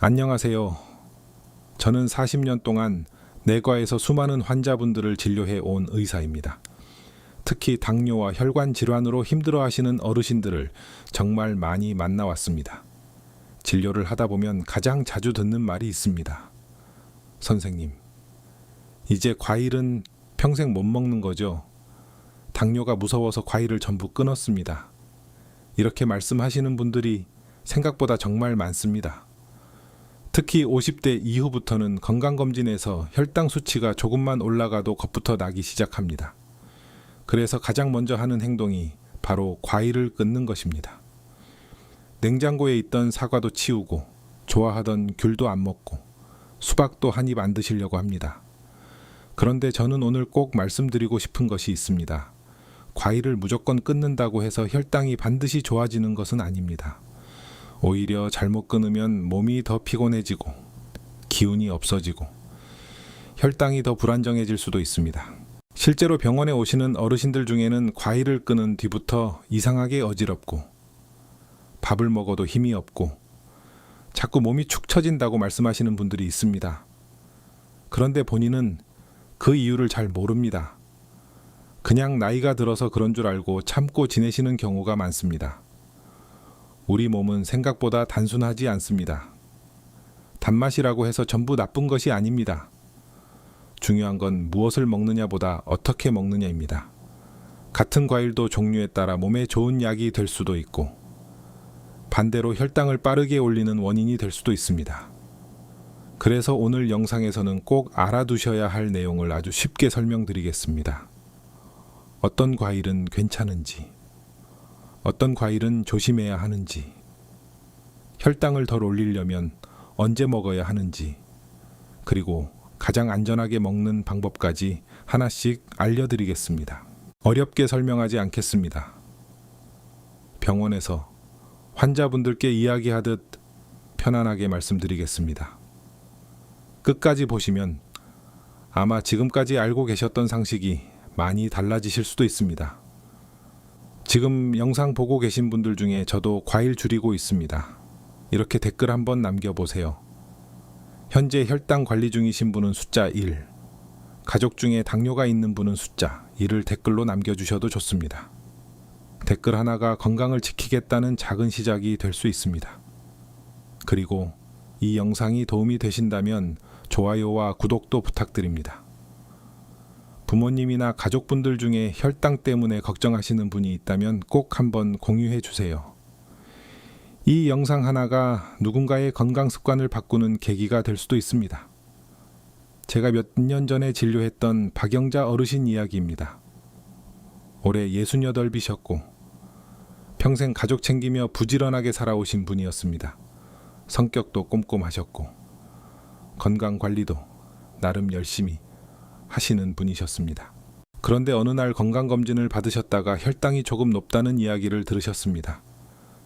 안녕하세요. 저는 40년 동안 내과에서 수많은 환자분들을 진료해 온 의사입니다. 특히 당뇨와 혈관 질환으로 힘들어하시는 어르신들을 정말 많이 만나왔습니다. 진료를 하다 보면 가장 자주 듣는 말이 있습니다. 선생님, 이제 과일은 평생 못 먹는 거죠? 당뇨가 무서워서 과일을 전부 끊었습니다. 이렇게 말씀하시는 분들이 생각보다 정말 많습니다. 특히 50대 이후부터는 건강검진에서 혈당 수치가 조금만 올라가도 겁부터 나기 시작합니다. 그래서 가장 먼저 하는 행동이 바로 과일을 끊는 것입니다. 냉장고에 있던 사과도 치우고 좋아하던 귤도 안 먹고 수박도 한 입 안 드시려고 합니다. 그런데 저는 오늘 꼭 말씀드리고 싶은 것이 있습니다. 과일을 무조건 끊는다고 해서 혈당이 반드시 좋아지는 것은 아닙니다. 오히려 잘못 끊으면 몸이 더 피곤해지고 기운이 없어지고 혈당이 더 불안정해질 수도 있습니다. 실제로 병원에 오시는 어르신들 중에는 과일을 끊은 뒤부터 이상하게 어지럽고 밥을 먹어도 힘이 없고 자꾸 몸이 축 처진다고 말씀하시는 분들이 있습니다. 그런데 본인은 그 이유를 잘 모릅니다. 그냥 나이가 들어서 그런 줄 알고 참고 지내시는 경우가 많습니다. 우리 몸은 생각보다 단순하지 않습니다. 단맛이라고 해서 전부 나쁜 것이 아닙니다. 중요한 건 무엇을 먹느냐보다 어떻게 먹느냐입니다. 같은 과일도 종류에 따라 몸에 좋은 약이 될 수도 있고 반대로 혈당을 빠르게 올리는 원인이 될 수도 있습니다. 그래서 오늘 영상에서는 꼭 알아두셔야 할 내용을 아주 쉽게 설명드리겠습니다. 어떤 과일은 괜찮은지, 어떤 과일은 조심해야 하는지, 혈당을 덜 올리려면 언제 먹어야 하는지, 그리고 가장 안전하게 먹는 방법까지 하나씩 알려드리겠습니다. 어렵게 설명하지 않겠습니다. 병원에서 환자분들께 이야기하듯 편안하게 말씀드리겠습니다. 끝까지 보시면 아마 지금까지 알고 계셨던 상식이 많이 달라지실 수도 있습니다. 지금 영상 보고 계신 분들 중에 저도 과일 줄이고 있습니다. 이렇게 댓글 한번 남겨보세요. 현재 혈당 관리 중이신 분은 숫자 1, 가족 중에 당뇨가 있는 분은 숫자 1을 댓글로 남겨주셔도 좋습니다. 댓글 하나가 건강을 지키겠다는 작은 시작이 될 수 있습니다. 그리고 이 영상이 도움이 되신다면 좋아요와 구독도 부탁드립니다. 부모님이나 가족분들 중에 혈당 때문에 걱정하시는 분이 있다면 꼭 한번 공유해 주세요. 이 영상 하나가 누군가의 건강 습관을 바꾸는 계기가 될 수도 있습니다. 제가 몇 년 전에 진료했던 박영자 어르신 이야기입니다. 올해 68이셨고 평생 가족 챙기며 부지런하게 살아오신 분이었습니다. 성격도 꼼꼼하셨고 건강관리도 나름 열심히 하시는 분이셨습니다. 그런데 어느 날 건강검진을 받으셨다가 혈당이 조금 높다는 이야기를 들으셨습니다.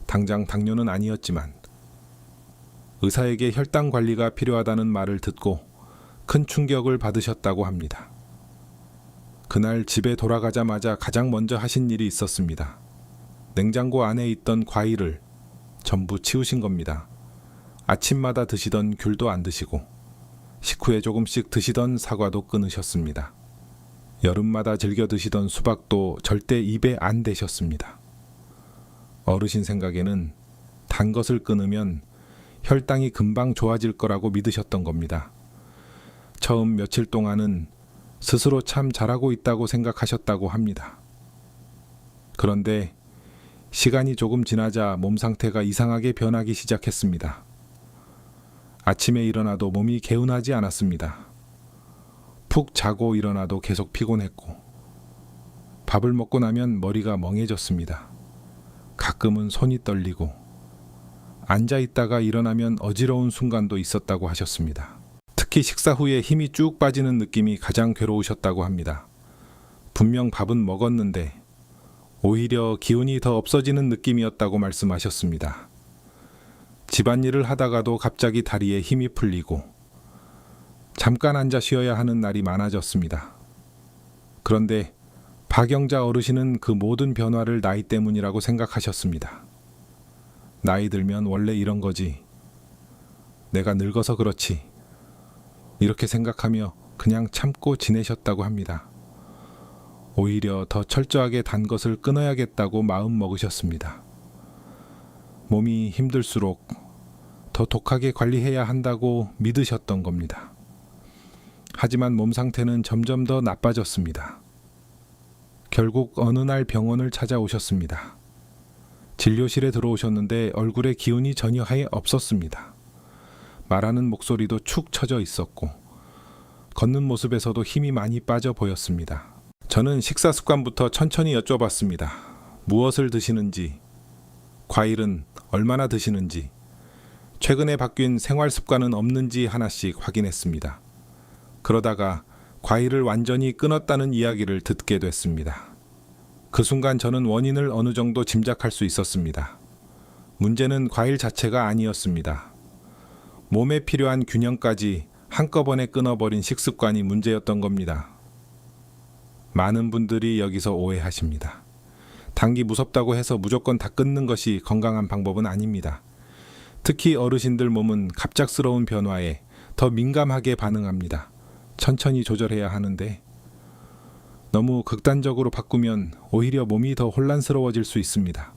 당장 당뇨는 아니었지만 의사에게 혈당 관리가 필요하다는 말을 듣고 큰 충격을 받으셨다고 합니다. 그날 집에 돌아가자마자 가장 먼저 하신 일이 있었습니다. 냉장고 안에 있던 과일을 전부 치우신 겁니다. 아침마다 드시던 귤도 안 드시고 식후에 조금씩 드시던 사과도 끊으셨습니다. 여름마다 즐겨 드시던 수박도 절대 입에 안 대셨습니다. 어르신 생각에는 단 것을 끊으면 혈당이 금방 좋아질 거라고 믿으셨던 겁니다. 처음 며칠 동안은 스스로 참 잘하고 있다고 생각하셨다고 합니다. 그런데 시간이 조금 지나자 몸 상태가 이상하게 변하기 시작했습니다. 아침에 일어나도 몸이 개운하지 않았습니다. 푹 자고 일어나도 계속 피곤했고 밥을 먹고 나면 머리가 멍해졌습니다. 가끔은 손이 떨리고 앉아 있다가 일어나면 어지러운 순간도 있었다고 하셨습니다. 특히 식사 후에 힘이 쭉 빠지는 느낌이 가장 괴로우셨다고 합니다. 분명 밥은 먹었는데 오히려 기운이 더 없어지는 느낌이었다고 말씀하셨습니다. 집안일을 하다가도 갑자기 다리에 힘이 풀리고 잠깐 앉아 쉬어야 하는 날이 많아졌습니다. 그런데 박영자 어르신은 그 모든 변화를 나이 때문이라고 생각하셨습니다. 나이 들면 원래 이런 거지. 내가 늙어서 그렇지. 이렇게 생각하며 그냥 참고 지내셨다고 합니다. 오히려 더 철저하게 단 것을 끊어야겠다고 마음 먹으셨습니다. 몸이 힘들수록 더 독하게 관리해야 한다고 믿으셨던 겁니다. 하지만 몸 상태는 점점 더 나빠졌습니다. 결국 어느 날 병원을 찾아오셨습니다. 진료실에 들어오셨는데 얼굴에 기운이 전혀 하에 없었습니다. 말하는 목소리도 축 처져 있었고 걷는 모습에서도 힘이 많이 빠져 보였습니다. 저는 식사 습관부터 천천히 여쭤봤습니다. 무엇을 드시는지, 과일은 얼마나 드시는지, 최근에 바뀐 생활 습관은 없는지 하나씩 확인했습니다. 그러다가 과일을 완전히 끊었다는 이야기를 듣게 됐습니다. 그 순간 저는 원인을 어느 정도 짐작할 수 있었습니다. 문제는 과일 자체가 아니었습니다. 몸에 필요한 균형까지 한꺼번에 끊어버린 식습관이 문제였던 겁니다. 많은 분들이 여기서 오해하십니다. 당기 무섭다고 해서 무조건 다 끊는 것이 건강한 방법은 아닙니다. 특히 어르신들 몸은 갑작스러운 변화에 더 민감하게 반응합니다. 천천히 조절해야 하는데 너무 극단적으로 바꾸면 오히려 몸이 더 혼란스러워질 수 있습니다.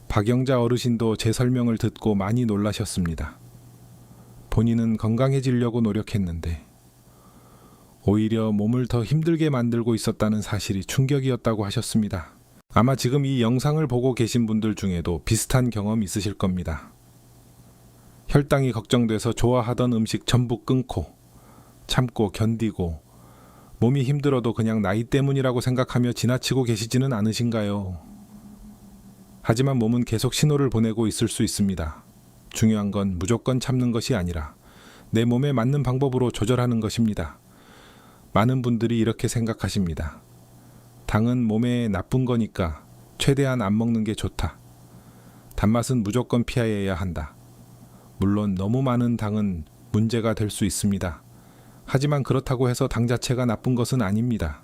박영자 어르신도 제 설명을 듣고 많이 놀라셨습니다. 본인은 건강해지려고 노력했는데 오히려 몸을 더 힘들게 만들고 있었다는 사실이 충격이었다고 하셨습니다. 아마 지금 이 영상을 보고 계신 분들 중에도 비슷한 경험 있으실 겁니다. 혈당이 걱정돼서 좋아하던 음식 전부 끊고 참고 견디고 몸이 힘들어도 그냥 나이 때문이라고 생각하며 지나치고 계시지는 않으신가요? 하지만 몸은 계속 신호를 보내고 있을 수 있습니다. 중요한 건 무조건 참는 것이 아니라 내 몸에 맞는 방법으로 조절하는 것입니다. 많은 분들이 이렇게 생각하십니다. 당은 몸에 나쁜 거니까 최대한 안 먹는 게 좋다. 단맛은 무조건 피해야 한다. 물론 너무 많은 당은 문제가 될 수 있습니다. 하지만 그렇다고 해서 당 자체가 나쁜 것은 아닙니다.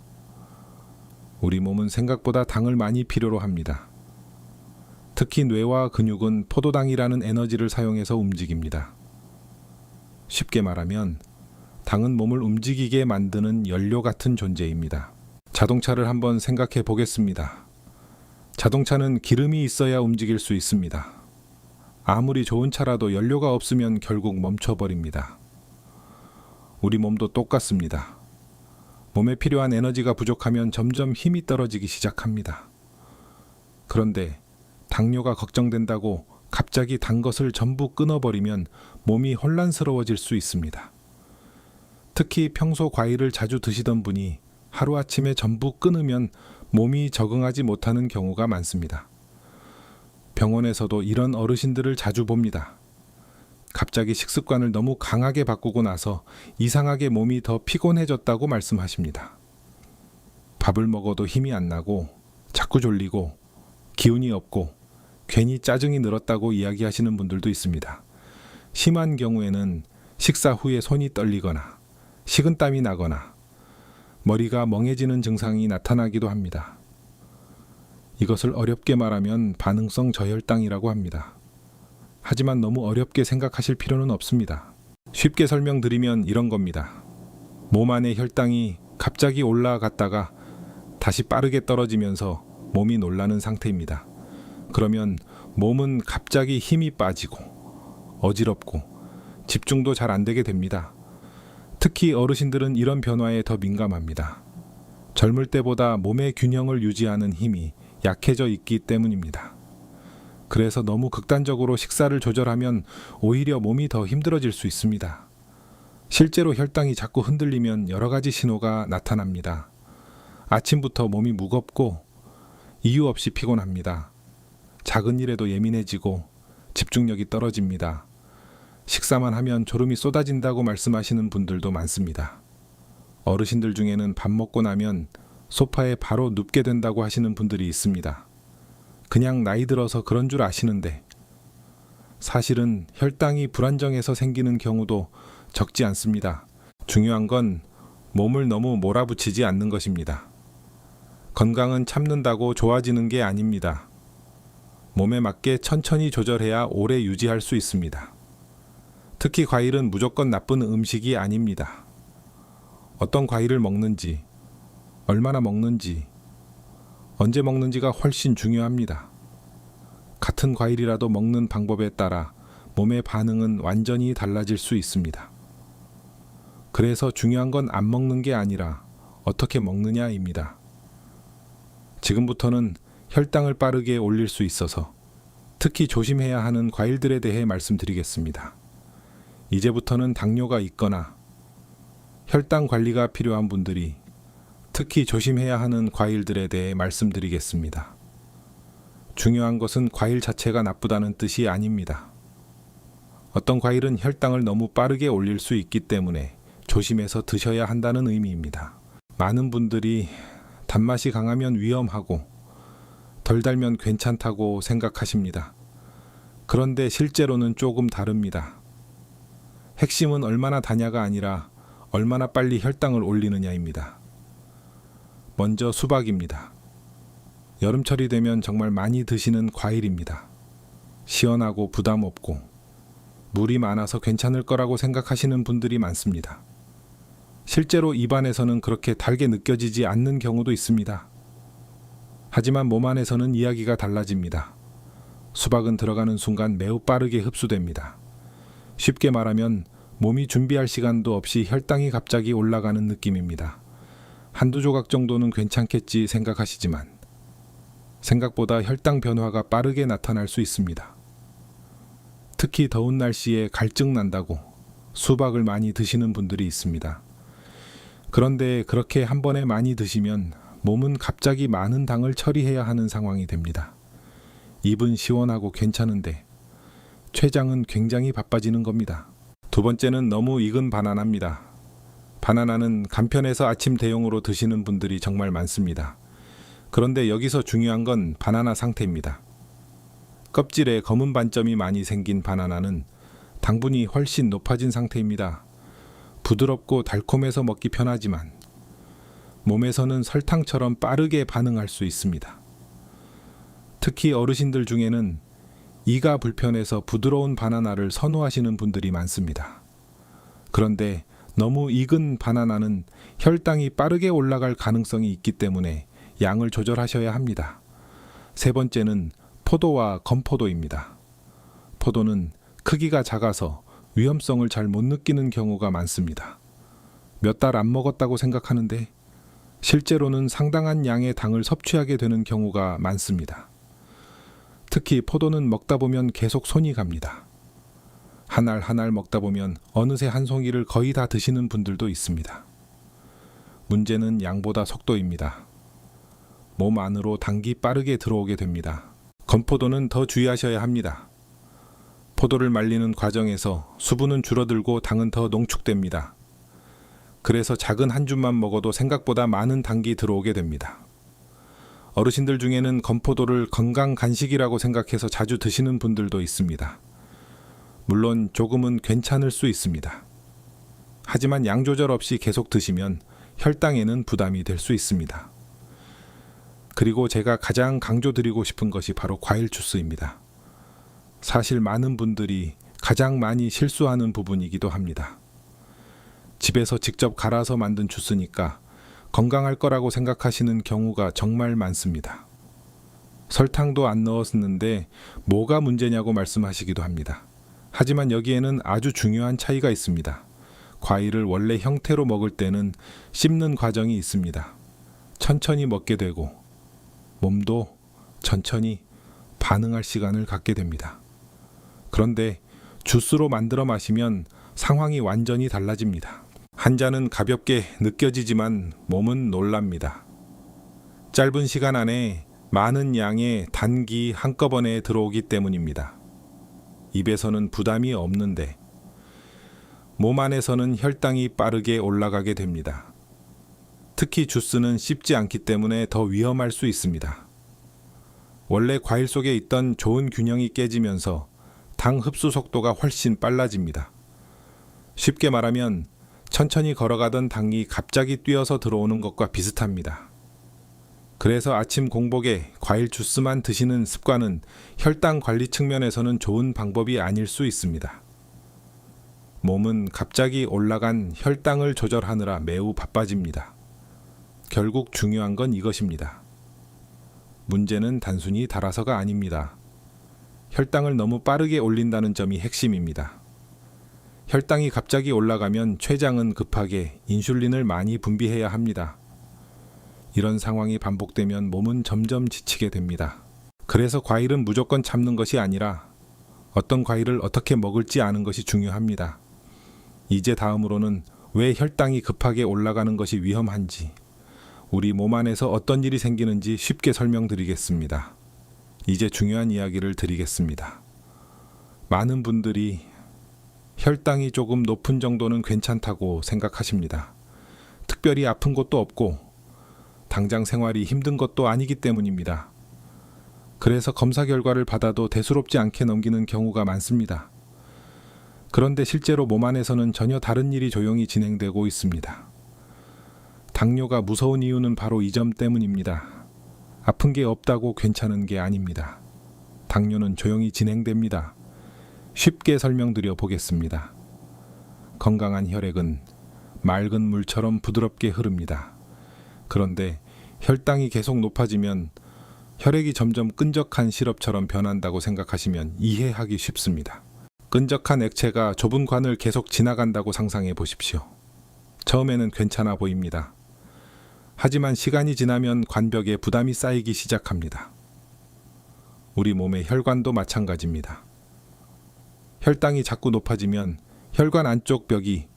우리 몸은 생각보다 당을 많이 필요로 합니다. 특히 뇌와 근육은 포도당이라는 에너지를 사용해서 움직입니다. 쉽게 말하면 당은 몸을 움직이게 만드는 연료 같은 존재입니다. 자동차를 한번 생각해 보겠습니다. 자동차는 기름이 있어야 움직일 수 있습니다. 아무리 좋은 차라도 연료가 없으면 결국 멈춰버립니다. 우리 몸도 똑같습니다. 몸에 필요한 에너지가 부족하면 점점 힘이 떨어지기 시작합니다. 그런데 당뇨가 걱정된다고 갑자기 단 것을 전부 끊어버리면 몸이 혼란스러워질 수 있습니다. 특히 평소 과일을 자주 드시던 분이 하루아침에 전부 끊으면 몸이 적응하지 못하는 경우가 많습니다. 병원에서도 이런 어르신들을 자주 봅니다. 갑자기 식습관을 너무 강하게 바꾸고 나서 이상하게 몸이 더 피곤해졌다고 말씀하십니다. 밥을 먹어도 힘이 안 나고 자꾸 졸리고 기운이 없고 괜히 짜증이 늘었다고 이야기하시는 분들도 있습니다. 심한 경우에는 식사 후에 손이 떨리거나 식은땀이 나거나 머리가 멍해지는 증상이 나타나기도 합니다. 이것을 어렵게 말하면 반응성 저혈당이라고 합니다. 하지만 너무 어렵게 생각하실 필요는 없습니다. 쉽게 설명드리면 이런 겁니다. 몸 안의 혈당이 갑자기 올라갔다가 다시 빠르게 떨어지면서 몸이 놀라는 상태입니다. 그러면 몸은 갑자기 힘이 빠지고 어지럽고 집중도 잘 안 되게 됩니다. 특히 어르신들은 이런 변화에 더 민감합니다. 젊을 때보다 몸의 균형을 유지하는 힘이 약해져 있기 때문입니다. 그래서 너무 극단적으로 식사를 조절하면 오히려 몸이 더 힘들어질 수 있습니다. 실제로 혈당이 자꾸 흔들리면 여러 가지 신호가 나타납니다. 아침부터 몸이 무겁고 이유 없이 피곤합니다. 작은 일에도 예민해지고 집중력이 떨어집니다. 식사만 하면 졸음이 쏟아진다고 말씀하시는 분들도 많습니다. 어르신들 중에는 밥 먹고 나면 소파에 바로 눕게 된다고 하시는 분들이 있습니다. 그냥 나이 들어서 그런 줄 아시는데 사실은 혈당이 불안정해서 생기는 경우도 적지 않습니다. 중요한 건 몸을 너무 몰아붙이지 않는 것입니다. 건강은 참는다고 좋아지는 게 아닙니다. 몸에 맞게 천천히 조절해야 오래 유지할 수 있습니다. 특히 과일은 무조건 나쁜 음식이 아닙니다. 어떤 과일을 먹는지, 얼마나 먹는지, 언제 먹는지가 훨씬 중요합니다. 같은 과일이라도 먹는 방법에 따라 몸의 반응은 완전히 달라질 수 있습니다. 그래서 중요한 건 안 먹는 게 아니라 어떻게 먹느냐입니다. 지금부터는 혈당을 빠르게 올릴 수 있어서 특히 조심해야 하는 과일들에 대해 말씀드리겠습니다. 이제부터는 당뇨가 있거나 혈당 관리가 필요한 분들이 특히 조심해야 하는 과일들에 대해 말씀드리겠습니다. 중요한 것은 과일 자체가 나쁘다는 뜻이 아닙니다. 어떤 과일은 혈당을 너무 빠르게 올릴 수 있기 때문에 조심해서 드셔야 한다는 의미입니다. 많은 분들이 단맛이 강하면 위험하고 덜 달면 괜찮다고 생각하십니다. 그런데 실제로는 조금 다릅니다. 핵심은 얼마나 다냐가 아니라 얼마나 빨리 혈당을 올리느냐입니다. 먼저 수박입니다. 여름철이 되면 정말 많이 드시는 과일입니다. 시원하고 부담 없고 물이 많아서 괜찮을 거라고 생각하시는 분들이 많습니다. 실제로 입안에서는 그렇게 달게 느껴지지 않는 경우도 있습니다. 하지만 몸 안에서는 이야기가 달라집니다. 수박은 들어가는 순간 매우 빠르게 흡수됩니다. 쉽게 말하면 몸이 준비할 시간도 없이 혈당이 갑자기 올라가는 느낌입니다. 한두 조각 정도는 괜찮겠지 생각하시지만 생각보다 혈당 변화가 빠르게 나타날 수 있습니다. 특히 더운 날씨에 갈증 난다고 수박을 많이 드시는 분들이 있습니다. 그런데 그렇게 한 번에 많이 드시면 몸은 갑자기 많은 당을 처리해야 하는 상황이 됩니다. 입은 시원하고 괜찮은데 췌장은 굉장히 바빠지는 겁니다. 두 번째는 너무 익은 바나나입니다. 바나나는 간편해서 아침 대용으로 드시는 분들이 정말 많습니다. 그런데 여기서 중요한 건 바나나 상태입니다. 껍질에 검은 반점이 많이 생긴 바나나는 당분이 훨씬 높아진 상태입니다. 부드럽고 달콤해서 먹기 편하지만 몸에서는 설탕처럼 빠르게 반응할 수 있습니다. 특히 어르신들 중에는 이가 불편해서 부드러운 바나나를 선호하시는 분들이 많습니다. 그런데 너무 익은 바나나는 혈당이 빠르게 올라갈 가능성이 있기 때문에 양을 조절하셔야 합니다. 세 번째는 포도와 건포도입니다. 포도는 크기가 작아서 위험성을 잘 못 느끼는 경우가 많습니다. 몇 달 안 먹었다고 생각하는데 실제로는 상당한 양의 당을 섭취하게 되는 경우가 많습니다. 특히 포도는 먹다 보면 계속 손이 갑니다. 한 알 한 알 먹다 보면 어느새 한 송이를 거의 다 드시는 분들도 있습니다. 문제는 양보다 속도입니다. 몸 안으로 당이 빠르게 들어오게 됩니다. 건포도는 더 주의하셔야 합니다. 포도를 말리는 과정에서 수분은 줄어들고 당은 더 농축됩니다. 그래서 작은 한 줌만 먹어도 생각보다 많은 당이 들어오게 됩니다. 어르신들 중에는 건포도를 건강 간식이라고 생각해서 자주 드시는 분들도 있습니다. 물론 조금은 괜찮을 수 있습니다. 하지만 양 조절 없이 계속 드시면 혈당에는 부담이 될 수 있습니다. 그리고 제가 가장 강조드리고 싶은 것이 바로 과일 주스입니다. 사실 많은 분들이 가장 많이 실수하는 부분이기도 합니다. 집에서 직접 갈아서 만든 주스니까 건강할 거라고 생각하시는 경우가 정말 많습니다. 설탕도 안 넣었는데 뭐가 문제냐고 말씀하시기도 합니다. 하지만 여기에는 아주 중요한 차이가 있습니다. 과일을 원래 형태로 먹을 때는 씹는 과정이 있습니다. 천천히 먹게 되고 몸도 천천히 반응할 시간을 갖게 됩니다. 그런데 주스로 만들어 마시면 상황이 완전히 달라집니다. 한 잔은 가볍게 느껴지지만 몸은 놀랍니다. 짧은 시간 안에 많은 양의 단기 한꺼번에 들어오기 때문입니다. 입에서는 부담이 없는데 몸 안에서는 혈당이 빠르게 올라가게 됩니다. 특히 주스는 씹지 않기 때문에 더 위험할 수 있습니다. 원래 과일 속에 있던 좋은 균형이 깨지면서 당 흡수 속도가 훨씬 빨라집니다. 쉽게 말하면 천천히 걸어가던 당이 갑자기 뛰어서 들어오는 것과 비슷합니다. 그래서 아침 공복에 과일 주스만 드시는 습관은 혈당 관리 측면에서는 좋은 방법이 아닐 수 있습니다. 몸은 갑자기 올라간 혈당을 조절하느라 매우 바빠집니다. 결국 중요한 건 이것입니다. 문제는 단순히 달아서가 아닙니다. 혈당을 너무 빠르게 올린다는 점이 핵심입니다. 혈당이 갑자기 올라가면 췌장은 급하게 인슐린을 많이 분비해야 합니다. 이런 상황이 반복되면 몸은 점점 지치게 됩니다. 그래서 과일은 무조건 참는 것이 아니라 어떤 과일을 어떻게 먹을지 아는 것이 중요합니다. 이제 다음으로는 왜 혈당이 급하게 올라가는 것이 위험한지, 우리 몸 안에서 어떤 일이 생기는지 쉽게 설명드리겠습니다. 이제 중요한 이야기를 드리겠습니다. 많은 분들이 혈당이 조금 높은 정도는 괜찮다고 생각하십니다. 특별히 아픈 것도 없고 당장 생활이 힘든 것도 아니기 때문입니다. 그래서 검사 결과를 받아도 대수롭지 않게 넘기는 경우가 많습니다. 그런데 실제로 몸 안에서는 전혀 다른 일이 조용히 진행되고 있습니다. 당뇨가 무서운 이유는 바로 이 점 때문입니다. 아픈 게 없다고 괜찮은 게 아닙니다. 당뇨는 조용히 진행됩니다. 쉽게 설명드려 보겠습니다. 건강한 혈액은 맑은 물처럼 부드럽게 흐릅니다. 그런데 혈당이 계속 높아지면 혈액이 점점 끈적한 시럽처럼 변한다고 생각하시면 이해하기 쉽습니다. 끈적한 액체가 좁은 관을 계속 지나간다고 상상해 보십시오. 처음에는 괜찮아 보입니다. 하지만 시간이 지나면 관벽에 부담이 쌓이기 시작합니다. 우리 몸의 혈관도 마찬가지입니다. 혈당이 자꾸 높아지면 혈관 안쪽 벽이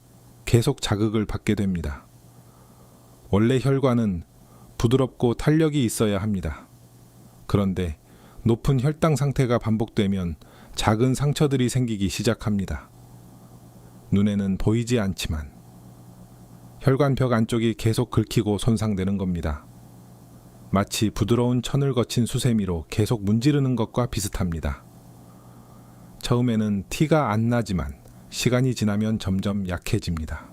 계속 자극을 받게 됩니다. 원래 혈관은 부드럽고 탄력이 있어야 합니다. 그런데 높은 혈당 상태가 반복되면 작은 상처들이 생기기 시작합니다. 눈에는 보이지 않지만 혈관 벽 안쪽이 계속 긁히고 손상되는 겁니다. 마치 부드러운 천을 거친 수세미로 계속 문지르는 것과 비슷합니다. 처음에는 티가 안 나지만 시간이 지나면 점점 약해집니다.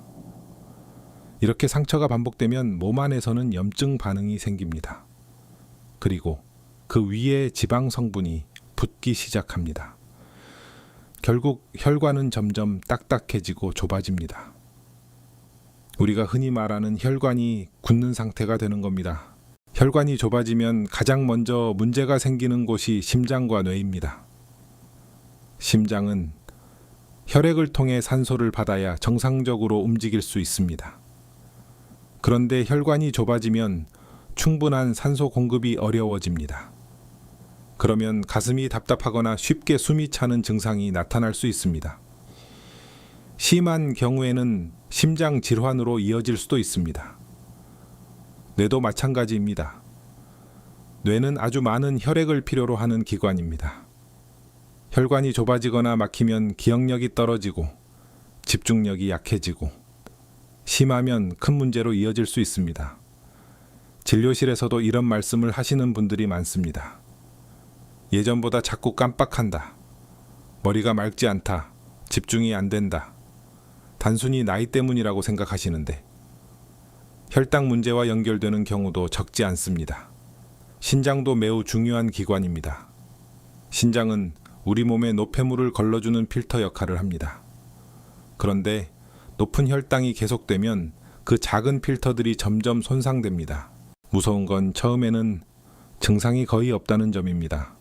이렇게 상처가 반복되면 몸 안에서는 염증 반응이 생깁니다. 그리고 그 위에 지방 성분이 붙기 시작합니다. 결국 혈관은 점점 딱딱해지고 좁아집니다. 우리가 흔히 말하는 혈관이 굳는 상태가 되는 겁니다. 혈관이 좁아지면 가장 먼저 문제가 생기는 곳이 심장과 뇌입니다. 심장은 혈액을 통해 산소를 받아야 정상적으로 움직일 수 있습니다. 그런데 혈관이 좁아지면 충분한 산소 공급이 어려워집니다. 그러면 가슴이 답답하거나 쉽게 숨이 차는 증상이 나타날 수 있습니다. 심한 경우에는 심장 질환으로 이어질 수도 있습니다. 뇌도 마찬가지입니다. 뇌는 아주 많은 혈액을 필요로 하는 기관입니다. 혈관이 좁아지거나 막히면 기억력이 떨어지고 집중력이 약해지고 심하면 큰 문제로 이어질 수 있습니다. 진료실에서도 이런 말씀을 하시는 분들이 많습니다. 예전보다 자꾸 깜빡한다. 머리가 맑지 않다. 집중이 안 된다. 단순히 나이 때문이라고 생각하시는데 혈당 문제와 연결되는 경우도 적지 않습니다. 신장도 매우 중요한 기관입니다. 신장은 우리 몸에 노폐물을 걸러주는 필터 역할을 합니다. 그런데 높은 혈당이 계속되면 그 작은 필터들이 점점 손상됩니다. 무서운 건 처음에는 증상이 거의 없다는 점입니다.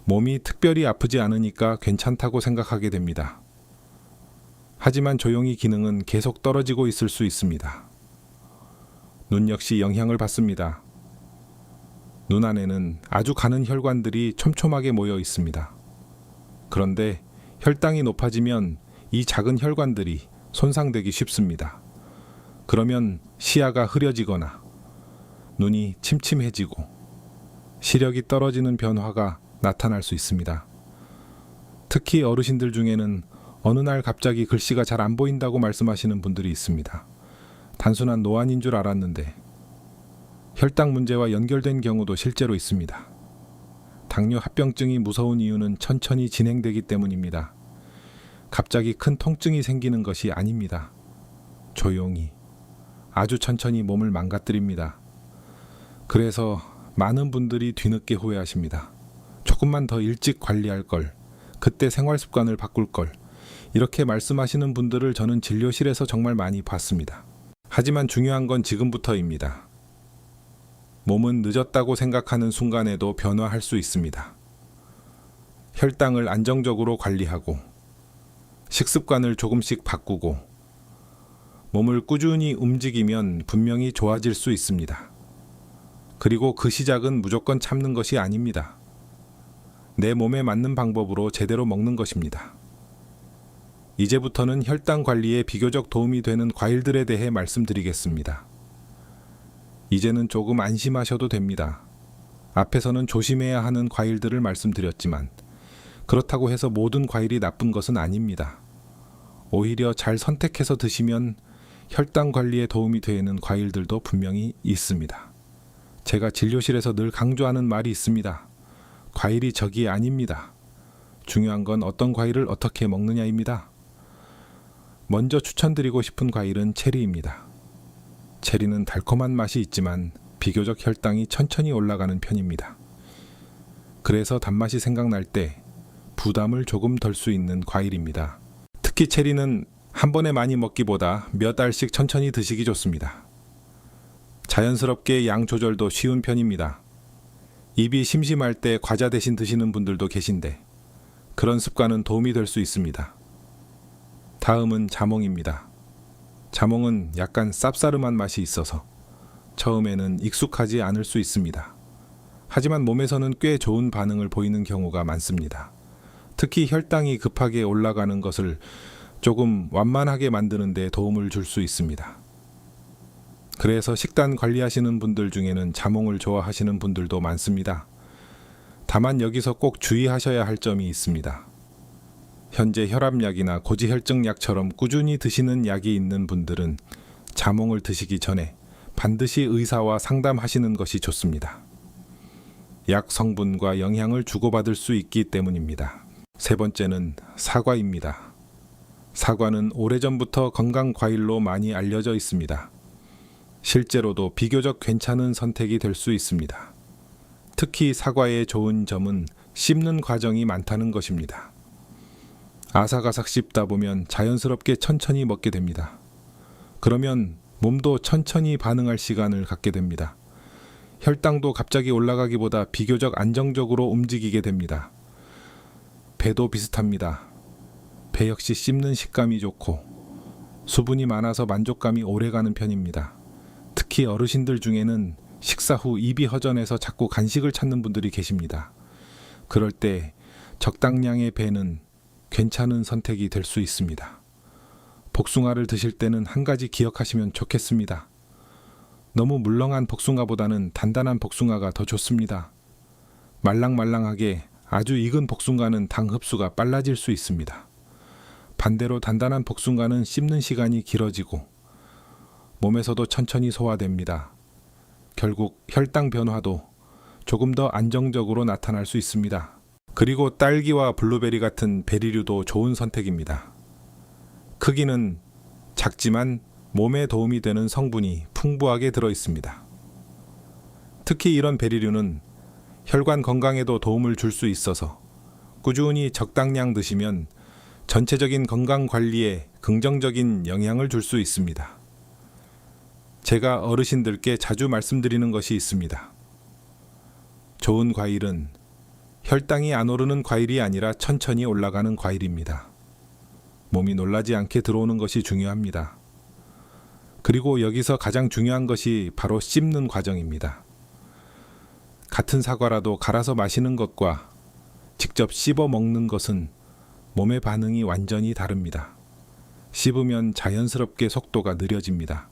몸이 특별히 아프지 않으니까 괜찮다고 생각하게 됩니다. 하지만 조용히 기능은 계속 떨어지고 있을 수 있습니다. 눈 역시 영향을 받습니다. 눈 안에는 아주 가는 혈관들이 촘촘하게 모여 있습니다. 그런데 혈당이 높아지면 이 작은 혈관들이 손상되기 쉽습니다. 그러면 시야가 흐려지거나 눈이 침침해지고 시력이 떨어지는 변화가 나타날 수 있습니다. 특히 어르신들 중에는 어느 날 갑자기 글씨가 잘 안 보인다고 말씀하시는 분들이 있습니다. 단순한 노안인 줄 알았는데 혈당 문제와 연결된 경우도 실제로 있습니다. 당뇨 합병증이 무서운 이유는 천천히 진행되기 때문입니다. 갑자기 큰 통증이 생기는 것이 아닙니다. 조용히, 아주 천천히 몸을 망가뜨립니다. 그래서 많은 분들이 뒤늦게 후회하십니다. 조금만 더 일찍 관리할 걸, 그때 생활 습관을 바꿀 걸, 이렇게 말씀하시는 분들을 저는 진료실에서 정말 많이 봤습니다. 하지만 중요한 건 지금부터입니다. 몸은 늦었다고 생각하는 순간에도 변화할 수 있습니다. 혈당을 안정적으로 관리하고 식습관을 조금씩 바꾸고 몸을 꾸준히 움직이면 분명히 좋아질 수 있습니다. 그리고 그 시작은 무조건 참는 것이 아닙니다. 내 몸에 맞는 방법으로 제대로 먹는 것입니다. 이제부터는 혈당 관리에 비교적 도움이 되는 과일들에 대해 말씀드리겠습니다. 이제는 조금 안심하셔도 됩니다. 앞에서는 조심해야 하는 과일들을 말씀드렸지만 그렇다고 해서 모든 과일이 나쁜 것은 아닙니다. 오히려 잘 선택해서 드시면 혈당 관리에 도움이 되는 과일들도 분명히 있습니다. 제가 진료실에서 늘 강조하는 말이 있습니다. 과일이 적이 아닙니다. 중요한 건 어떤 과일을 어떻게 먹느냐입니다. 먼저 추천드리고 싶은 과일은 체리입니다. 체리는 달콤한 맛이 있지만 비교적 혈당이 천천히 올라가는 편입니다. 그래서 단맛이 생각날 때 부담을 조금 덜 수 있는 과일입니다. 특히 체리는 한 번에 많이 먹기보다 몇 알씩 천천히 드시기 좋습니다. 자연스럽게 양 조절도 쉬운 편입니다. 입이 심심할 때 과자 대신 드시는 분들도 계신데 그런 습관은 도움이 될 수 있습니다. 다음은 자몽입니다. 자몽은 약간 쌉싸름한 맛이 있어서 처음에는 익숙하지 않을 수 있습니다. 하지만 몸에서는 꽤 좋은 반응을 보이는 경우가 많습니다. 특히 혈당이 급하게 올라가는 것을 조금 완만하게 만드는 데 도움을 줄 수 있습니다. 그래서 식단 관리하시는 분들 중에는 자몽을 좋아하시는 분들도 많습니다. 다만 여기서 꼭 주의하셔야 할 점이 있습니다. 현재 혈압약이나 고지혈증약처럼 꾸준히 드시는 약이 있는 분들은 자몽을 드시기 전에 반드시 의사와 상담하시는 것이 좋습니다. 약 성분과 영향을 주고받을 수 있기 때문입니다. 세 번째는 사과입니다. 사과는 오래전부터 건강 과일로 많이 알려져 있습니다. 실제로도 비교적 괜찮은 선택이 될 수 있습니다. 특히 사과의 좋은 점은 씹는 과정이 많다는 것입니다. 아삭아삭 씹다 보면 자연스럽게 천천히 먹게 됩니다. 그러면 몸도 천천히 반응할 시간을 갖게 됩니다. 혈당도 갑자기 올라가기보다 비교적 안정적으로 움직이게 됩니다. 배도 비슷합니다. 배 역시 씹는 식감이 좋고 수분이 많아서 만족감이 오래가는 편입니다. 특히 어르신들 중에는 식사 후 입이 허전해서 자꾸 간식을 찾는 분들이 계십니다. 그럴 때 적당량의 배는 괜찮은 선택이 될 수 있습니다. 복숭아를 드실 때는 한 가지 기억하시면 좋겠습니다. 너무 물렁한 복숭아보다는 단단한 복숭아가 더 좋습니다. 말랑말랑하게 아주 익은 복숭아는 당 흡수가 빨라질 수 있습니다. 반대로 단단한 복숭아는 씹는 시간이 길어지고 몸에서도 천천히 소화됩니다. 결국 혈당 변화도 조금 더 안정적으로 나타날 수 있습니다. 그리고 딸기와 블루베리 같은 베리류도 좋은 선택입니다. 크기는 작지만 몸에 도움이 되는 성분이 풍부하게 들어 있습니다. 특히 이런 베리류는 혈관 건강에도 도움을 줄 수 있어서 꾸준히 적당량 드시면 전체적인 건강 관리에 긍정적인 영향을 줄 수 있습니다. 제가 어르신들께 자주 말씀드리는 것이 있습니다. 좋은 과일은 혈당이 안 오르는 과일이 아니라 천천히 올라가는 과일입니다. 몸이 놀라지 않게 들어오는 것이 중요합니다. 그리고 여기서 가장 중요한 것이 바로 씹는 과정입니다. 같은 사과라도 갈아서 마시는 것과 직접 씹어 먹는 것은 몸의 반응이 완전히 다릅니다. 씹으면 자연스럽게 속도가 느려집니다.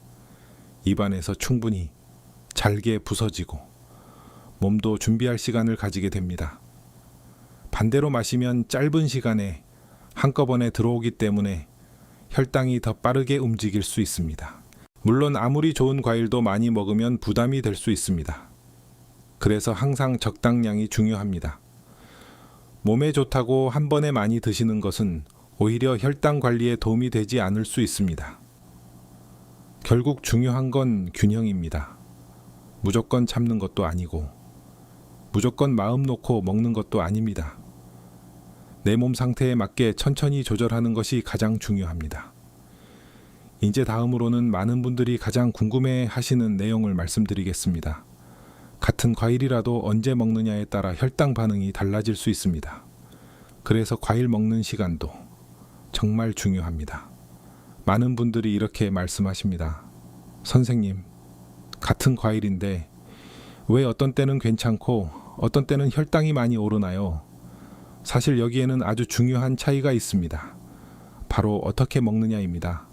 입안에서 충분히 잘게 부서지고 몸도 준비할 시간을 가지게 됩니다. 반대로 마시면 짧은 시간에 한꺼번에 들어오기 때문에 혈당이 더 빠르게 움직일 수 있습니다. 물론 아무리 좋은 과일도 많이 먹으면 부담이 될 수 있습니다. 그래서 항상 적당량이 중요합니다. 몸에 좋다고 한 번에 많이 드시는 것은 오히려 혈당 관리에 도움이 되지 않을 수 있습니다. 결국 중요한 건 균형입니다. 무조건 참는 것도 아니고 무조건 마음 놓고 먹는 것도 아닙니다. 내 몸 상태에 맞게 천천히 조절하는 것이 가장 중요합니다. 이제 다음으로는 많은 분들이 가장 궁금해 하시는 내용을 말씀드리겠습니다. 같은 과일이라도 언제 먹느냐에 따라 혈당 반응이 달라질 수 있습니다. 그래서 과일 먹는 시간도 정말 중요합니다. 많은 분들이 이렇게 말씀하십니다. 선생님, 같은 과일인데 왜 어떤 때는 괜찮고 어떤 때는 혈당이 많이 오르나요? 사실 여기에는 아주 중요한 차이가 있습니다. 바로 어떻게 먹느냐입니다.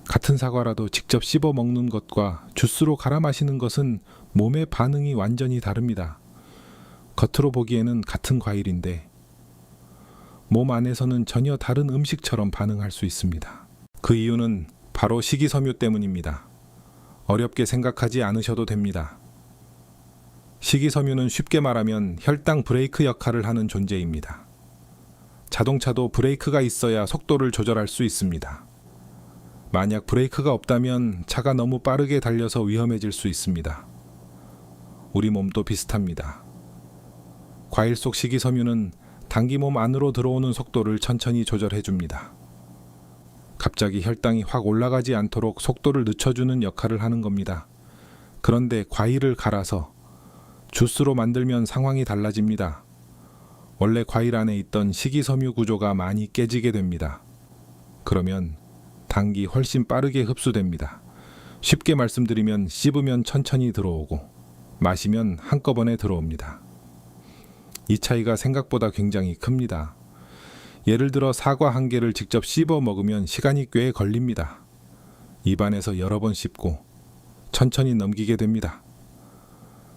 같은 사과라도 직접 씹어 먹는 것과 주스로 갈아 마시는 것은 몸의 반응이 완전히 다릅니다. 겉으로 보기에는 같은 과일인데 몸 안에서는 전혀 다른 음식처럼 반응할 수 있습니다. 그 이유는 바로 식이섬유 때문입니다. 어렵게 생각하지 않으셔도 됩니다. 식이섬유는 쉽게 말하면 혈당 브레이크 역할을 하는 존재입니다. 자동차도 브레이크가 있어야 속도를 조절할 수 있습니다. 만약 브레이크가 없다면 차가 너무 빠르게 달려서 위험해질 수 있습니다. 우리 몸도 비슷합니다. 과일 속 식이섬유는 당기 몸 안으로 들어오는 속도를 천천히 조절해 줍니다. 갑자기 혈당이 확 올라가지 않도록 속도를 늦춰주는 역할을 하는 겁니다. 그런데 과일을 갈아서 주스로 만들면 상황이 달라집니다. 원래 과일 안에 있던 식이섬유 구조가 많이 깨지게 됩니다. 그러면 당이 훨씬 빠르게 흡수됩니다. 쉽게 말씀드리면 씹으면 천천히 들어오고 마시면 한꺼번에 들어옵니다. 이 차이가 생각보다 굉장히 큽니다. 예를 들어 사과 한 개를 직접 씹어 먹으면 시간이 꽤 걸립니다. 입안에서 여러 번 씹고 천천히 넘기게 됩니다.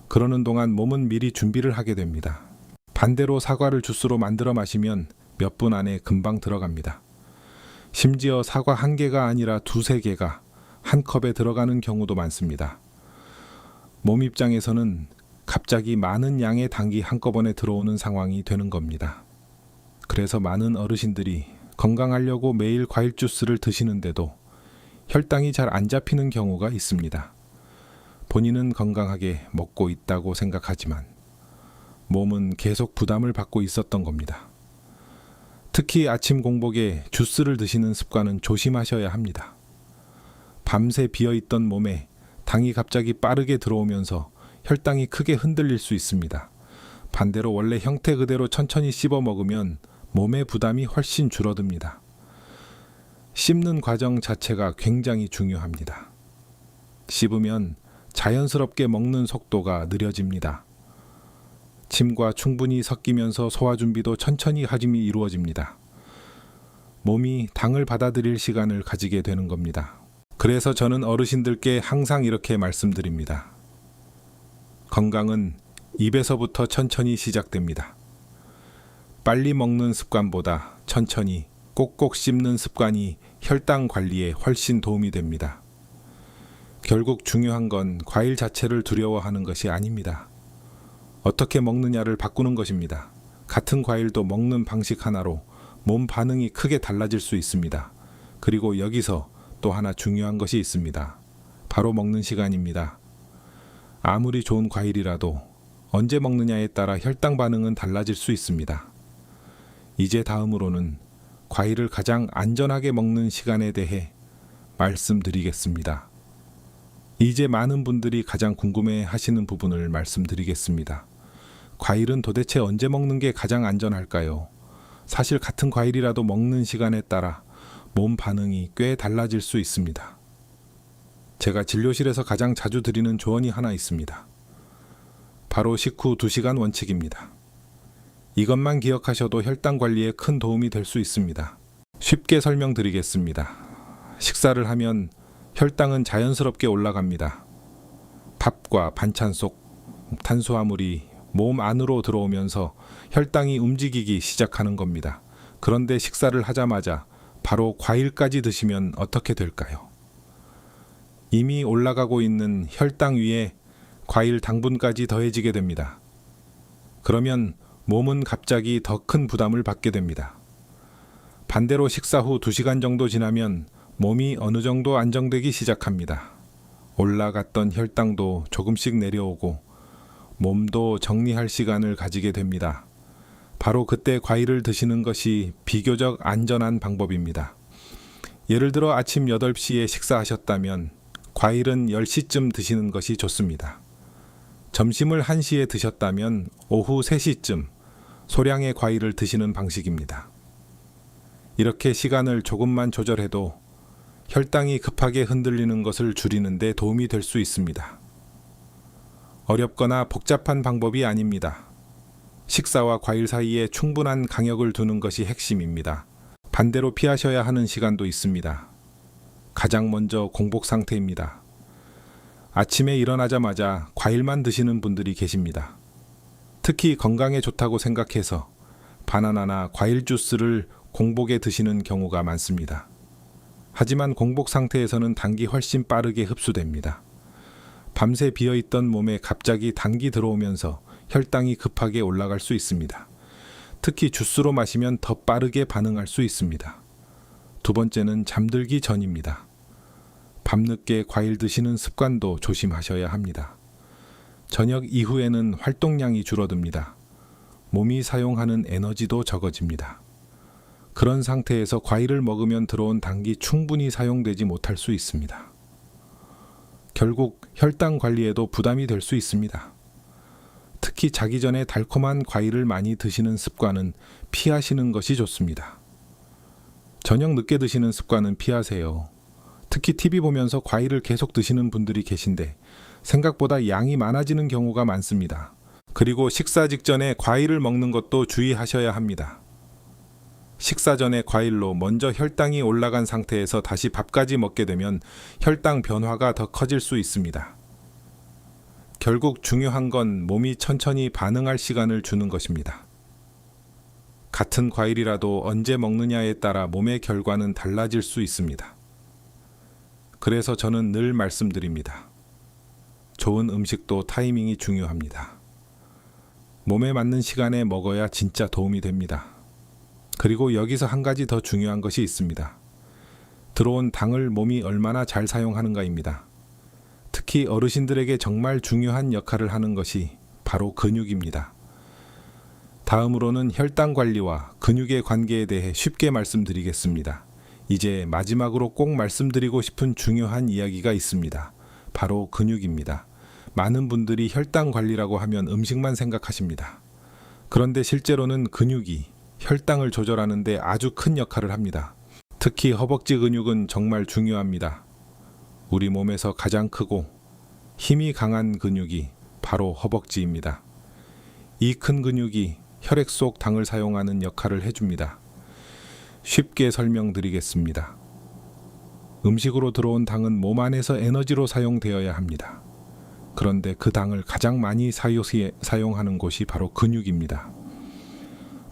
그러는 동안 몸은 미리 준비를 하게 됩니다. 반대로 사과를 주스로 만들어 마시면 몇 분 안에 금방 들어갑니다. 심지어 사과 한 개가 아니라 두세 개가 한 컵에 들어가는 경우도 많습니다. 몸 입장에서는 갑자기 많은 양의 당이 한꺼번에 들어오는 상황이 되는 겁니다. 그래서 많은 어르신들이 건강하려고 매일 과일 주스를 드시는데도 혈당이 잘 안 잡히는 경우가 있습니다. 본인은 건강하게 먹고 있다고 생각하지만 몸은 계속 부담을 받고 있었던 겁니다. 특히 아침 공복에 주스를 드시는 습관은 조심하셔야 합니다. 밤새 비어있던 몸에 당이 갑자기 빠르게 들어오면서 혈당이 크게 흔들릴 수 있습니다. 반대로 원래 형태 그대로 천천히 씹어 먹으면 몸의 부담이 훨씬 줄어듭니다. 씹는 과정 자체가 굉장히 중요합니다. 씹으면 자연스럽게 먹는 속도가 느려집니다. 침과 충분히 섞이면서 소화 준비도 천천히 하짐이 이루어집니다. 몸이 당을 받아들일 시간을 가지게 되는 겁니다. 그래서 저는 어르신들께 항상 이렇게 말씀드립니다. 건강은 입에서부터 천천히 시작됩니다. 빨리 먹는 습관보다 천천히 꼭꼭 씹는 습관이 혈당 관리에 훨씬 도움이 됩니다. 결국 중요한 건 과일 자체를 두려워하는 것이 아닙니다. 어떻게 먹느냐를 바꾸는 것입니다. 같은 과일도 먹는 방식 하나로 몸 반응이 크게 달라질 수 있습니다. 그리고 여기서 또 하나 중요한 것이 있습니다. 바로 먹는 시간입니다. 아무리 좋은 과일이라도 언제 먹느냐에 따라 혈당 반응은 달라질 수 있습니다. 이제 다음으로는 과일을 가장 안전하게 먹는 시간에 대해 말씀드리겠습니다. 이제 많은 분들이 가장 궁금해 하시는 부분을 말씀드리겠습니다. 과일은 도대체 언제 먹는 게 가장 안전할까요? 사실 같은 과일이라도 먹는 시간에 따라 몸 반응이 꽤 달라질 수 있습니다. 제가 진료실에서 가장 자주 드리는 조언이 하나 있습니다. 바로 식후 2시간 원칙입니다. 이것만 기억하셔도 혈당 관리에 큰 도움이 될 수 있습니다. 쉽게 설명드리겠습니다. 식사를 하면 혈당은 자연스럽게 올라갑니다. 밥과 반찬 속 탄수화물이 몸 안으로 들어오면서 혈당이 움직이기 시작하는 겁니다. 그런데 식사를 하자마자 바로 과일까지 드시면 어떻게 될까요? 이미 올라가고 있는 혈당 위에 과일 당분까지 더해지게 됩니다. 그러면 몸은 갑자기 더 큰 부담을 받게 됩니다. 반대로 식사 후 2시간 정도 지나면 몸이 어느 정도 안정되기 시작합니다. 올라갔던 혈당도 조금씩 내려오고 몸도 정리할 시간을 가지게 됩니다. 바로 그때 과일을 드시는 것이 비교적 안전한 방법입니다. 예를 들어 아침 8시에 식사하셨다면 과일은 10시쯤 드시는 것이 좋습니다. 점심을 1시에 드셨다면 오후 3시쯤 소량의 과일을 드시는 방식입니다. 이렇게 시간을 조금만 조절해도 혈당이 급하게 흔들리는 것을 줄이는 데 도움이 될 수 있습니다. 어렵거나 복잡한 방법이 아닙니다. 식사와 과일 사이에 충분한 간격을 두는 것이 핵심입니다. 반대로 피하셔야 하는 시간도 있습니다. 가장 먼저 공복 상태입니다. 아침에 일어나자마자 과일만 드시는 분들이 계십니다. 특히 건강에 좋다고 생각해서 바나나나 과일 주스를 공복에 드시는 경우가 많습니다. 하지만 공복 상태에서는 당이 훨씬 빠르게 흡수됩니다. 밤새 비어있던 몸에 갑자기 당이 들어오면서 혈당이 급하게 올라갈 수 있습니다. 특히 주스로 마시면 더 빠르게 반응할 수 있습니다. 두 번째는 잠들기 전입니다. 밤늦게 과일 드시는 습관도 조심하셔야 합니다. 저녁 이후에는 활동량이 줄어듭니다. 몸이 사용하는 에너지도 적어집니다. 그런 상태에서 과일을 먹으면 들어온 당이 충분히 사용되지 못할 수 있습니다. 결국 혈당 관리에도 부담이 될 수 있습니다. 특히 자기 전에 달콤한 과일을 많이 드시는 습관은 피하시는 것이 좋습니다. 저녁 늦게 드시는 습관은 피하세요. 특히 TV 보면서 과일을 계속 드시는 분들이 계신데 생각보다 양이 많아지는 경우가 많습니다. 그리고 식사 직전에 과일을 먹는 것도 주의하셔야 합니다. 식사 전에 과일로 먼저 혈당이 올라간 상태에서 다시 밥까지 먹게 되면 혈당 변화가 더 커질 수 있습니다. 결국 중요한 건 몸이 천천히 반응할 시간을 주는 것입니다. 같은 과일이라도 언제 먹느냐에 따라 몸의 결과는 달라질 수 있습니다. 그래서 저는 늘 말씀드립니다. 좋은 음식도 타이밍이 중요합니다. 몸에 맞는 시간에 먹어야 진짜 도움이 됩니다. 그리고 여기서 한 가지 더 중요한 것이 있습니다. 들어온 당을 몸이 얼마나 잘 사용하는가입니다. 특히 어르신들에게 정말 중요한 역할을 하는 것이 바로 근육입니다. 다음으로는 혈당 관리와 근육의 관계에 대해 쉽게 말씀드리겠습니다. 이제 마지막으로 꼭 말씀드리고 싶은 중요한 이야기가 있습니다. 바로 근육입니다. 많은 분들이 혈당 관리라고 하면 음식만 생각하십니다. 그런데 실제로는 근육이 혈당을 조절하는 데 아주 큰 역할을 합니다. 특히 허벅지 근육은 정말 중요합니다. 우리 몸에서 가장 크고 힘이 강한 근육이 바로 허벅지입니다. 이 큰 근육이 혈액 속 당을 사용하는 역할을 해줍니다. 쉽게 설명드리겠습니다. 음식으로 들어온 당은 몸 안에서 에너지로 사용되어야 합니다. 그런데 그 당을 가장 많이 사용하는 곳이 바로 근육입니다.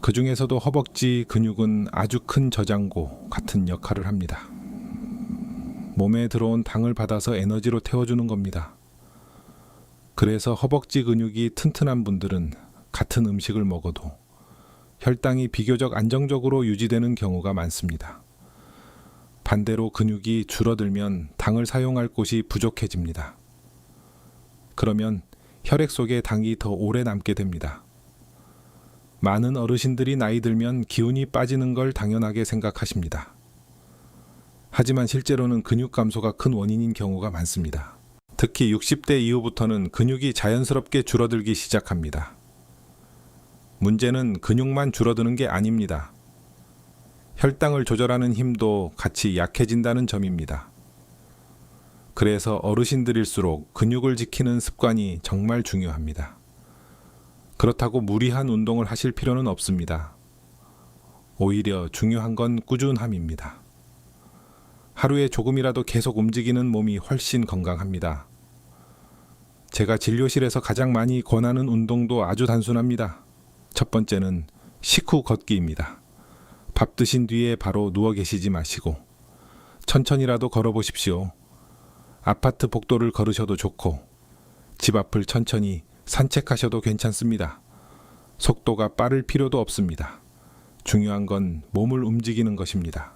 그 중에서도 허벅지 근육은 아주 큰 저장고 같은 역할을 합니다. 몸에 들어온 당을 받아서 에너지로 태워주는 겁니다. 그래서 허벅지 근육이 튼튼한 분들은 같은 음식을 먹어도 혈당이 비교적 안정적으로 유지되는 경우가 많습니다. 반대로 근육이 줄어들면 당을 사용할 곳이 부족해집니다. 그러면 혈액 속에 당이 더 오래 남게 됩니다. 많은 어르신들이 나이 들면 기운이 빠지는 걸 당연하게 생각하십니다. 하지만 실제로는 근육 감소가 큰 원인인 경우가 많습니다. 특히 60대 이후부터는 근육이 자연스럽게 줄어들기 시작합니다. 문제는 근육만 줄어드는 게 아닙니다. 혈당을 조절하는 힘도 같이 약해진다는 점입니다. 그래서 어르신들일수록 근육을 지키는 습관이 정말 중요합니다. 그렇다고 무리한 운동을 하실 필요는 없습니다. 오히려 중요한 건 꾸준함입니다. 하루에 조금이라도 계속 움직이는 몸이 훨씬 건강합니다. 제가 진료실에서 가장 많이 권하는 운동도 아주 단순합니다. 첫 번째는 식후 걷기입니다. 밥 드신 뒤에 바로 누워 계시지 마시고 천천히라도 걸어보십시오. 아파트 복도를 걸으셔도 좋고 집 앞을 천천히 산책하셔도 괜찮습니다. 속도가 빠를 필요도 없습니다. 중요한 건 몸을 움직이는 것입니다.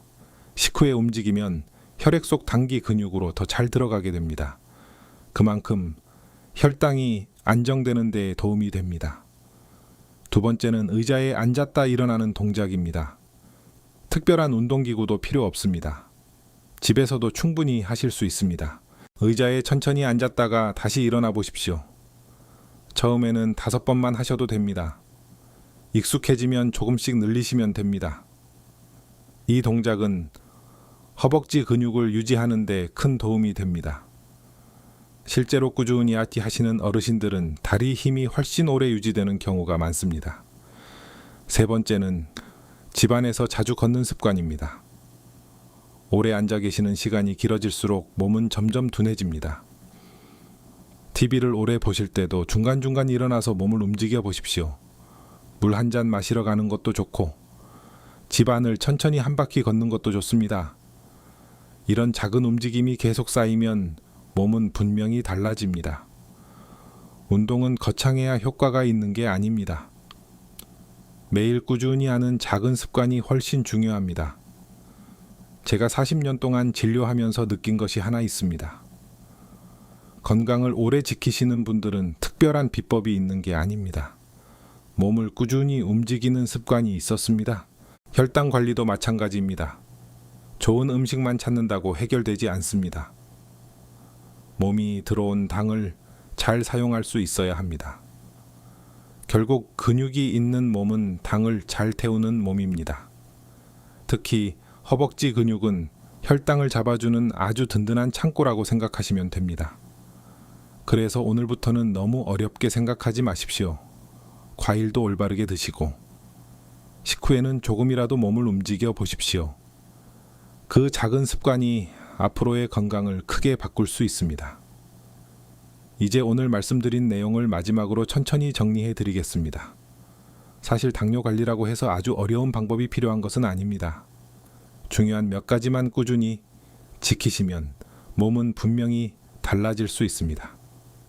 식후에 움직이면 혈액 속 당기 근육으로 더 잘 들어가게 됩니다. 그만큼 혈당이 안정되는 데 도움이 됩니다. 두 번째는 의자에 앉았다 일어나는 동작입니다. 특별한 운동기구도 필요 없습니다. 집에서도 충분히 하실 수 있습니다. 의자에 천천히 앉았다가 다시 일어나 보십시오. 처음에는 5번만 하셔도 됩니다. 익숙해지면 조금씩 늘리시면 됩니다. 이 동작은 허벅지 근육을 유지하는 데 큰 도움이 됩니다. 실제로 꾸준히 하시는 어르신들은 다리 힘이 훨씬 오래 유지되는 경우가 많습니다. 세 번째는 집안에서 자주 걷는 습관입니다. 오래 앉아 계시는 시간이 길어질수록 몸은 점점 둔해집니다. TV를 오래 보실 때도 중간중간 일어나서 몸을 움직여 보십시오. 물 한 잔 마시러 가는 것도 좋고 집안을 천천히 한 바퀴 걷는 것도 좋습니다. 이런 작은 움직임이 계속 쌓이면 몸은 분명히 달라집니다. 운동은 거창해야 효과가 있는 게 아닙니다. 매일 꾸준히 하는 작은 습관이 훨씬 중요합니다. 제가 40년 동안 진료하면서 느낀 것이 하나 있습니다. 건강을 오래 지키시는 분들은 특별한 비법이 있는 게 아닙니다. 몸을 꾸준히 움직이는 습관이 있었습니다. 혈당 관리도 마찬가지입니다. 좋은 음식만 찾는다고 해결되지 않습니다. 몸이 들어온 당을 잘 사용할 수 있어야 합니다. 결국 근육이 있는 몸은 당을 잘 태우는 몸입니다. 특히 허벅지 근육은 혈당을 잡아주는 아주 든든한 창고라고 생각하시면 됩니다. 그래서 오늘부터는 너무 어렵게 생각하지 마십시오. 과일도 올바르게 드시고 식후에는 조금이라도 몸을 움직여 보십시오. 그 작은 습관이 앞으로의 건강을 크게 바꿀 수 있습니다. 이제 오늘 말씀드린 내용을 마지막으로 천천히 정리해 드리겠습니다. 사실 당뇨 관리라고 해서 아주 어려운 방법이 필요한 것은 아닙니다. 중요한 몇 가지만 꾸준히 지키시면 몸은 분명히 달라질 수 있습니다.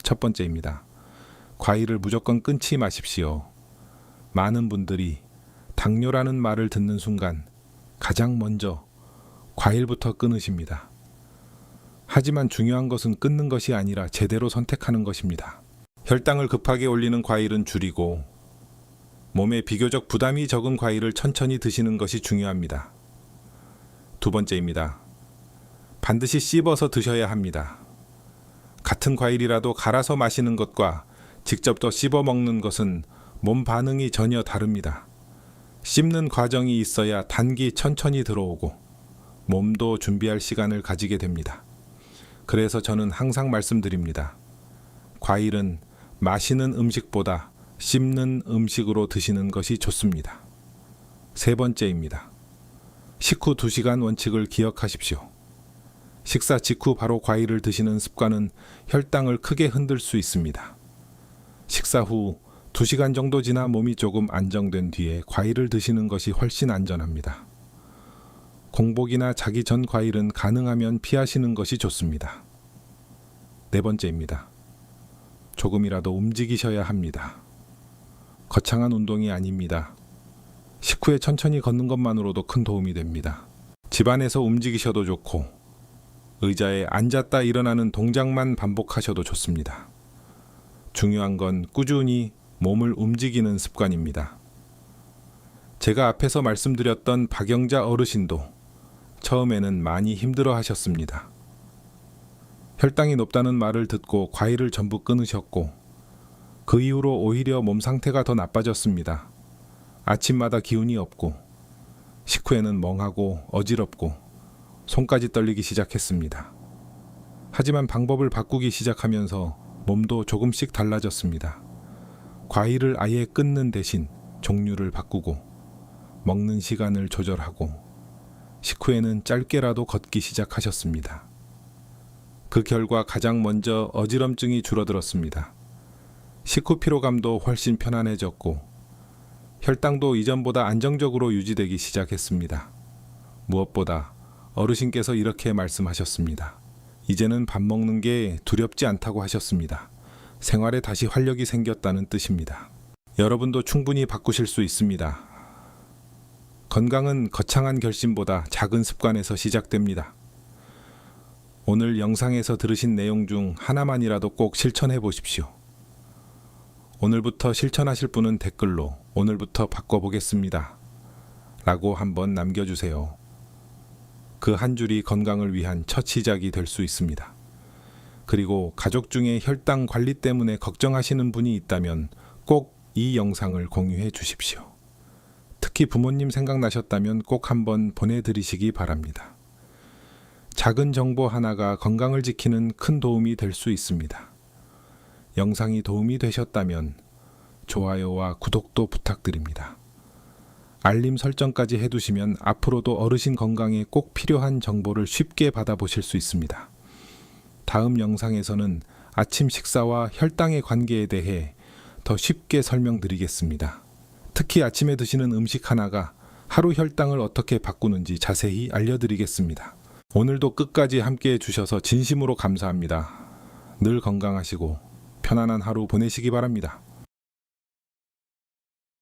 첫 번째입니다. 과일을 무조건 끊지 마십시오. 많은 분들이 당뇨라는 말을 듣는 순간 가장 먼저 과일부터 끊으십니다. 하지만 중요한 것은 끊는 것이 아니라 제대로 선택하는 것입니다. 혈당을 급하게 올리는 과일은 줄이고 몸에 비교적 부담이 적은 과일을 천천히 드시는 것이 중요합니다. 두 번째입니다. 반드시 씹어서 드셔야 합니다. 같은 과일이라도 갈아서 마시는 것과 직접 더 씹어 먹는 것은 몸 반응이 전혀 다릅니다. 씹는 과정이 있어야 단기 천천히 들어오고 몸도 준비할 시간을 가지게 됩니다. 그래서 저는 항상 말씀드립니다. 과일은 마시는 음식보다 씹는 음식으로 드시는 것이 좋습니다. 세 번째입니다. 식후 2시간 원칙을 기억하십시오. 식사 직후 바로 과일을 드시는 습관은 혈당을 크게 흔들 수 있습니다. 식사 후 2시간 정도 지나 몸이 조금 안정된 뒤에 과일을 드시는 것이 훨씬 안전합니다. 공복이나 자기 전 과일은 가능하면 피하시는 것이 좋습니다. 네 번째입니다. 조금이라도 움직이셔야 합니다. 거창한 운동이 아닙니다. 식후에 천천히 걷는 것만으로도 큰 도움이 됩니다. 집안에서 움직이셔도 좋고 의자에 앉았다 일어나는 동작만 반복하셔도 좋습니다. 중요한 건 꾸준히 몸을 움직이는 습관입니다. 제가 앞에서 말씀드렸던 박영자 어르신도 처음에는 많이 힘들어 하셨습니다. 혈당이 높다는 말을 듣고 과일을 전부 끊으셨고 그 이후로 오히려 몸 상태가 더 나빠졌습니다. 아침마다 기운이 없고 식후에는 멍하고 어지럽고 손까지 떨리기 시작했습니다. 하지만 방법을 바꾸기 시작하면서 몸도 조금씩 달라졌습니다. 과일을 아예 끊는 대신 종류를 바꾸고 먹는 시간을 조절하고 식후에는 짧게라도 걷기 시작하셨습니다. 그 결과 가장 먼저 어지럼증이 줄어들었습니다. 식후 피로감도 훨씬 편안해졌고 혈당도 이전보다 안정적으로 유지되기 시작했습니다. 무엇보다 어르신께서 이렇게 말씀하셨습니다. 이제는 밥 먹는 게 두렵지 않다고 하셨습니다. 생활에 다시 활력이 생겼다는 뜻입니다. 여러분도 충분히 바꾸실 수 있습니다. 건강은 거창한 결심보다 작은 습관에서 시작됩니다. 오늘 영상에서 들으신 내용 중 하나만이라도 꼭 실천해 보십시오. 오늘부터 실천하실 분은 댓글로 오늘부터 바꿔보겠습니다 라고 한번 남겨주세요. 그 한 줄이 건강을 위한 첫 시작이 될 수 있습니다. 그리고 가족 중에 혈당 관리 때문에 걱정하시는 분이 있다면 꼭 이 영상을 공유해 주십시오. 특히 부모님 생각나셨다면 꼭 한번 보내드리시기 바랍니다. 작은 정보 하나가 건강을 지키는 큰 도움이 될 수 있습니다. 영상이 도움이 되셨다면 좋아요와 구독도 부탁드립니다. 알림 설정까지 해두시면 앞으로도 어르신 건강에 꼭 필요한 정보를 쉽게 받아보실 수 있습니다. 다음 영상에서는 아침 식사와 혈당의 관계에 대해 더 쉽게 설명드리겠습니다. 특히 아침에 드시는 음식 하나가 하루 혈당을 어떻게 바꾸는지 자세히 알려드리겠습니다. 오늘도 끝까지 함께 해주셔서 진심으로 감사합니다. 늘 건강하시고 편안한 하루 보내시기 바랍니다.